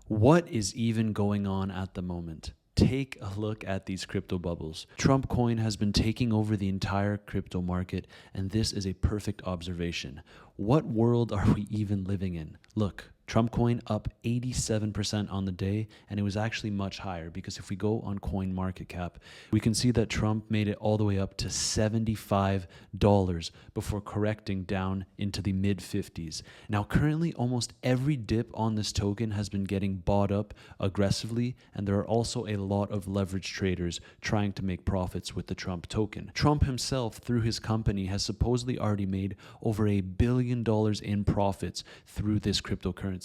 What is even going on at the moment? Take a look at these crypto bubbles. Trumpcoin has been taking over the entire crypto market, and this is a perfect observation. What world are we even living in? Look, Trumpcoin up 87% on the day, and it was actually much higher because if we go on CoinMarketCap, we can see that Trump made it all the way up to $75 before correcting down into the mid 50s. Now, currently, almost every dip on this token has been getting bought up aggressively, and there are also a lot of leverage traders trying to make profits with the Trump token. Trump himself, through his company, has supposedly already made over $1 billion in profits through this cryptocurrency.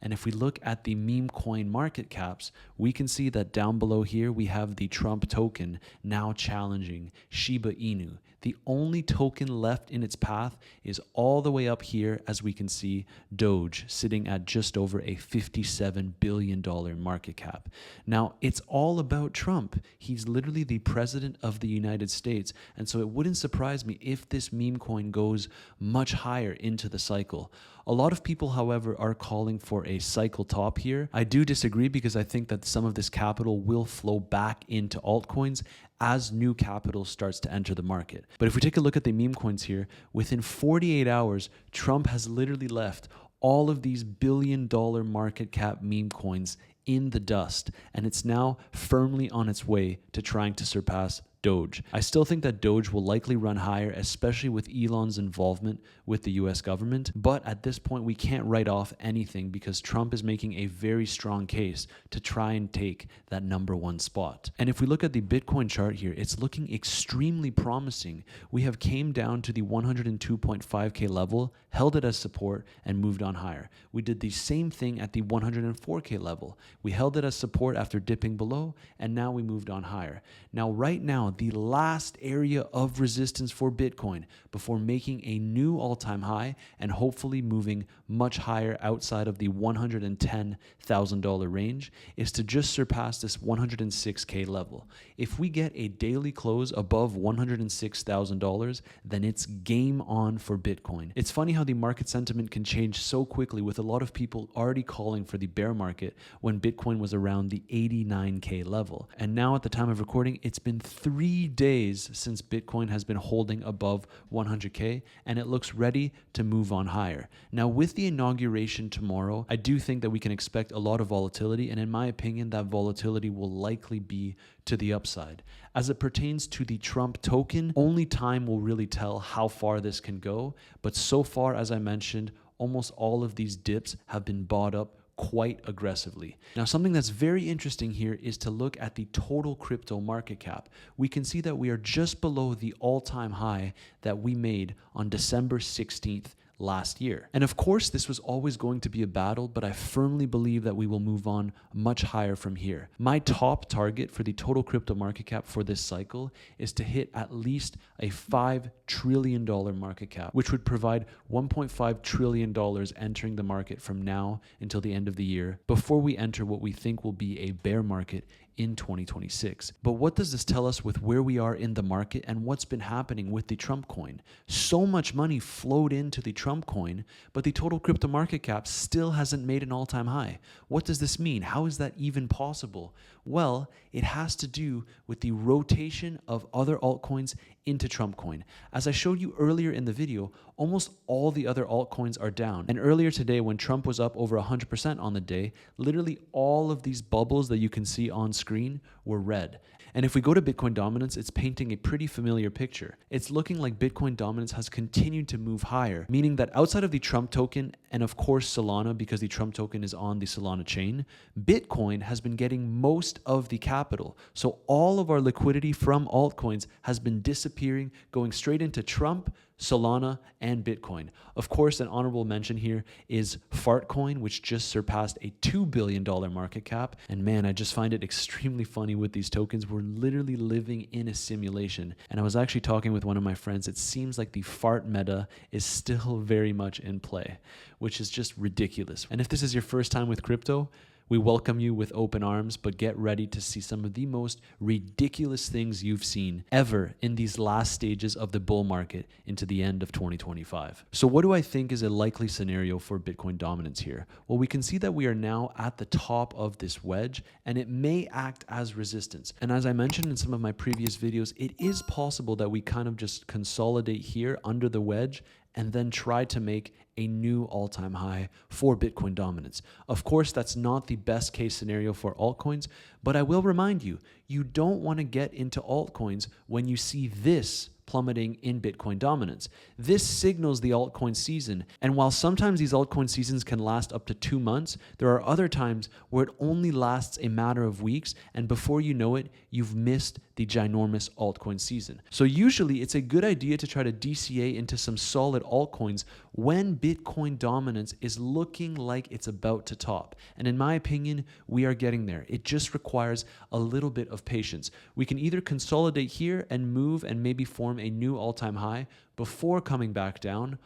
And if we look at the meme coin market caps, we can see that down below here we have the Trump token now challenging Shiba Inu. The only token left in its path is all the way up here, as we can see Doge sitting at just over a $57 billion market cap. Now, it's all about Trump. He's literally the president of the United States, and so it wouldn't surprise me if this meme coin goes much higher into the cycle. A lot of people, however, are calling for a cycle top here. I do disagree because I think that some of this capital will flow back into altcoins as new capital starts to enter the market. But if we take a look at the meme coins here, within 48 hours, Trump has literally left all of these billion-dollar market cap meme coins in the dust, and it's now firmly on its way to trying to surpass Doge. I still think that Doge will likely run higher, especially with Elon's involvement with the US government. But at this point, we can't write off anything because Trump is making a very strong case to try and take that #1 spot. And if we look at the Bitcoin chart here, it's looking extremely promising. We have came down to the 102.5K level, held it as support, and moved on higher. We did the same thing at the 104K level. We held it as support after dipping below, and now we moved on higher. Now, right now, the last area of resistance for Bitcoin before making a new all-time high and hopefully moving much higher outside of the $110,000 range is to just surpass this 106K level. If we get a daily close above $106,000, then it's game on for Bitcoin. It's funny how the market sentiment can change so quickly, with a lot of people already calling for the bear market when Bitcoin was around the 89K level. And now at the time of recording, it's been 3 days since Bitcoin has been holding above 100K, and it looks ready to move on higher. Now, with the inauguration tomorrow, I do think that we can expect a lot of volatility, and in my opinion, that volatility will likely be to the upside. As it pertains to the Trump token, only time will really tell how far this can go, but so far, as I mentioned, almost all of these dips have been bought up quite aggressively. Now, something that's very interesting here is to look at the total crypto market cap. We can see that we are just below the all-time high that we made on December 16th last year. And of course, this was always going to be a battle, but I firmly believe that we will move on much higher from here. My top target for the total crypto market cap for this cycle is to hit at least a $5 trillion market cap, which would provide $1.5 trillion entering the market from now until the end of the year, before we enter what we think will be a bear market in 2026. But what does this tell us with where we are in the market and what's been happening with the Trump coin? So much money flowed into the Trump coin, but the total crypto market cap still hasn't made an all-time high. What does this mean? How is that even possible? Well, it has to do with the rotation of other altcoins into Trump coin. As I showed you earlier in the video, almost all the other altcoins are down. And earlier today, when Trump was up over 100% on the day, literally all of these bubbles that you can see on screen were red. And if we go to Bitcoin dominance, it's painting a pretty familiar picture. It's looking like Bitcoin dominance has continued to move higher, meaning that outside of the Trump token and of course Solana, because the Trump token is on the Solana chain, Bitcoin has been getting most of the capital. So all of our liquidity from altcoins has been disappearing, going straight into Trump, Solana, and Bitcoin. Of course, an honorable mention here is Fartcoin, which just surpassed a $2 billion market cap. And man, I just find it extremely funny with these tokens. We're literally living in a simulation. And I was actually talking with one of my friends. It seems like the fart meta is still very much in play, which is just ridiculous. And if this is your first time with crypto, We welcome you with open arms, but get ready to see some of the most ridiculous things you've seen ever in these last stages of the bull market into the end of 2025. So what do I think is a likely scenario for Bitcoin dominance here? Well, we can see that we are now at the top of this wedge, and it may act as resistance. And as I mentioned in some of my previous videos, it is possible that we kind of just consolidate here under the wedge and then try to make a new all-time high for Bitcoin dominance. Of course, that's not the best case scenario for altcoins, but I will remind you, you don't want to get into altcoins when you see this plummeting in Bitcoin dominance. This signals the altcoin season. And while sometimes these altcoin seasons can last up to 2 months, there are other times where it only lasts a matter of weeks. And before you know it, you've missed the ginormous altcoin season. So usually it's a good idea to try to DCA into some solid altcoins when Bitcoin dominance is looking like it's about to top. And in my opinion, we are getting there. It just requires a little bit of patience. We can either consolidate here and move and maybe form a new all-time high before coming back down,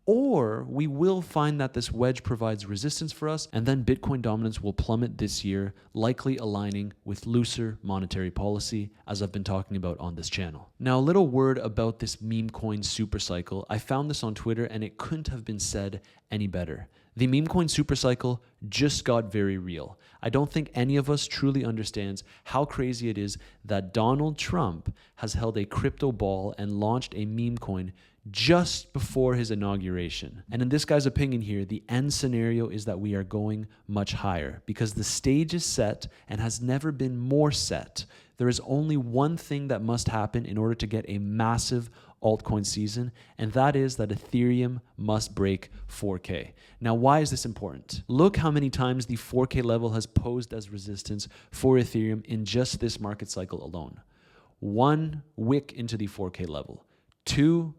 or we will find that this wedge provides resistance for us, and then Bitcoin dominance will plummet this year, likely aligning with looser monetary policy, as I've been talking about on this channel. Now, a little word about this meme coin supercycle. I found this on Twitter, and it couldn't have been said any better. The meme coin supercycle just got very real. I don't think any of us truly understands how crazy it is that Donald Trump has held a crypto ball and launched a meme coin just before his inauguration. And in this guy's opinion here, the end scenario is that we are going much higher because the stage is set and has never been more set. There is only one thing that must happen in order to get a massive altcoin season, and that is that Ethereum must break 4K. Now, why is this important? Look how many times the 4K level has posed as resistance for Ethereum in just this market cycle alone. 1 wick into the 4K level, 2,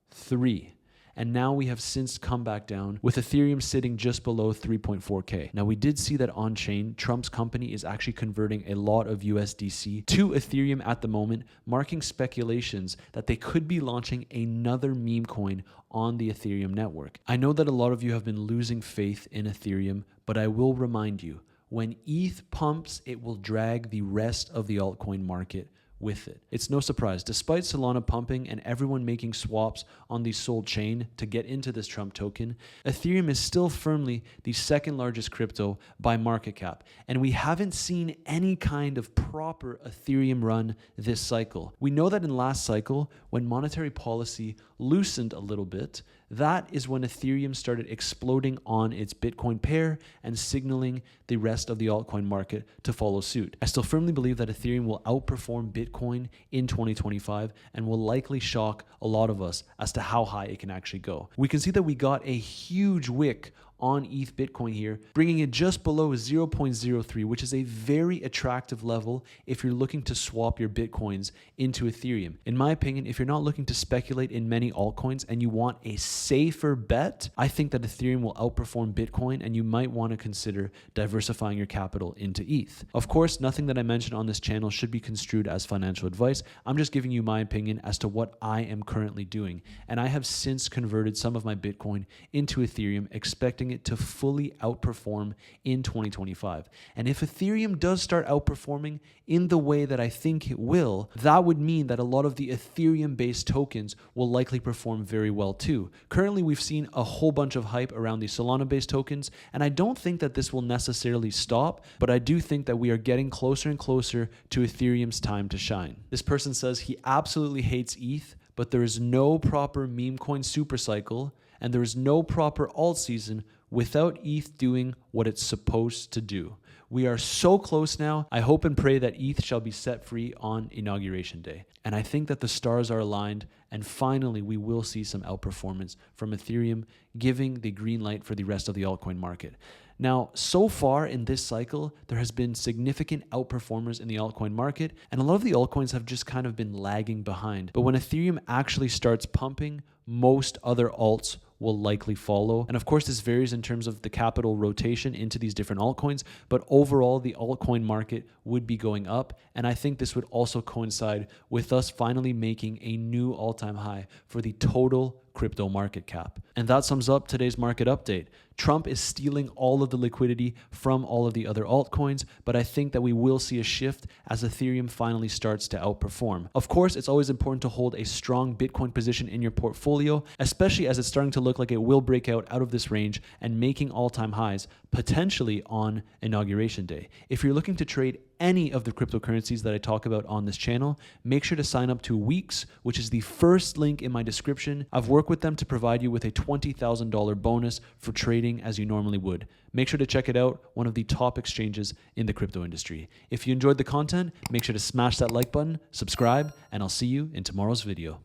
3. And now we have since come back down with Ethereum sitting just below 3.4K. Now we did see that on-chain, Trump's company is actually converting a lot of USDC to Ethereum at the moment, marking speculations that they could be launching another meme coin on the Ethereum network. I know that a lot of you have been losing faith in Ethereum, but I will remind you, when ETH pumps, it will drag the rest of the altcoin market with it. It's no surprise, despite Solana pumping and everyone making swaps on the Sol chain to get into this Trump token, Ethereum is still firmly the second largest crypto by market cap. And we haven't seen any kind of proper Ethereum run this cycle. We know that in last cycle, when monetary policy loosened a little bit, that is when Ethereum started exploding on its Bitcoin pair and signaling the rest of the altcoin market to follow suit. I still firmly believe that Ethereum will outperform Bitcoin in 2025 and will likely shock a lot of us as to how high it can actually go. We can see that we got a huge wick on ETH Bitcoin here, bringing it just below 0.03, which is a very attractive level if you're looking to swap your Bitcoins into Ethereum. In my opinion, if you're not looking to speculate in many altcoins and you want a safer bet, I think that Ethereum will outperform Bitcoin and you might want to consider diversifying your capital into ETH. Of course, nothing that I mentioned on this channel should be construed as financial advice. I'm just giving you my opinion as to what I am currently doing. And I have since converted some of my Bitcoin into Ethereum, expecting it to fully outperform in 2025. And if Ethereum does start outperforming in the way that I think it will, that would mean that a lot of the Ethereum-based tokens will likely perform very well too. Currently, we've seen a whole bunch of hype around the Solana-based tokens, and I don't think that this will necessarily stop, but I do think that we are getting closer and closer to Ethereum's time to shine. This person says he absolutely hates ETH, but there is no proper meme coin supercycle, and there is no proper alt season without ETH doing what it's supposed to do. We are so close now. I hope and pray that ETH shall be set free on Inauguration Day. And I think that the stars are aligned, and finally we will see some outperformance from Ethereum, giving the green light for the rest of the altcoin market. Now, so far in this cycle, there has been significant outperformers in the altcoin market, and a lot of the altcoins have just kind of been lagging behind. But when Ethereum actually starts pumping, most other alts will likely follow. And of course, this varies in terms of the capital rotation into these different altcoins, but overall, the altcoin market would be going up. And I think this would also coincide with us finally making a new all-time high for the total crypto market cap. And that sums up today's market update. Trump is stealing all of the liquidity from all of the other altcoins, but I think that we will see a shift as Ethereum finally starts to outperform. Of course, it's always important to hold a strong Bitcoin position in your portfolio, especially as it's starting to look like it will break out of this range and making all-time highs, potentially on Inauguration Day. If you're looking to trade any of the cryptocurrencies that I talk about on this channel, make sure to sign up to Weeks, which is the first link in my description. I've worked with them to provide you with a $20,000 bonus for trading as you normally would. Make sure to check it out, one of the top exchanges in the crypto industry. If you enjoyed the content, make sure to smash that like button, subscribe, and I'll see you in tomorrow's video.